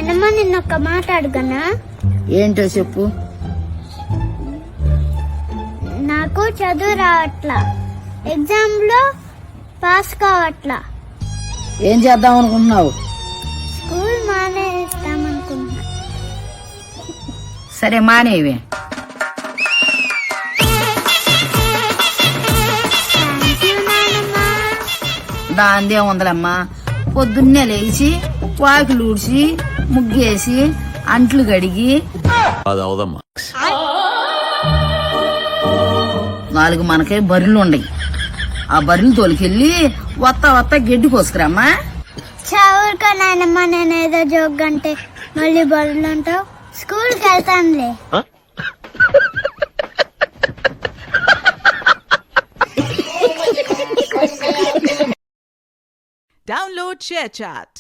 నానమ్మ నిన్నొక్క మాట అడుగనా? ఏంటో చెప్పు. నాకు చదువు రావట్లా, ఎగ్జామ్ లో పాస్ కావట్లా. ఏం చేద్దాం అనుకుంటున్నావు? స్కూల్ మానేస్తామనుకుంటున్నా. సరే మానేవే. దాందే ఉందలమ్మా. పొద్దున్నే లేచి వాకిలు ఊడ్చి ముగ్గేసి అంట్లు కడిగి అది అవదమ్మా. 4 మనకే బర్రెలు ఉండయి. ఆ బర్రెలు తోలికెళ్ళి వత్త గడ్డి కోసుకురామ్మా. చదువుకో నాయనమ్మ, నేనేదో జోక్ అంటే మళ్ళీ బడులు అంటావు. స్కూల్కి వెళ్తానులే. Download ShareChat.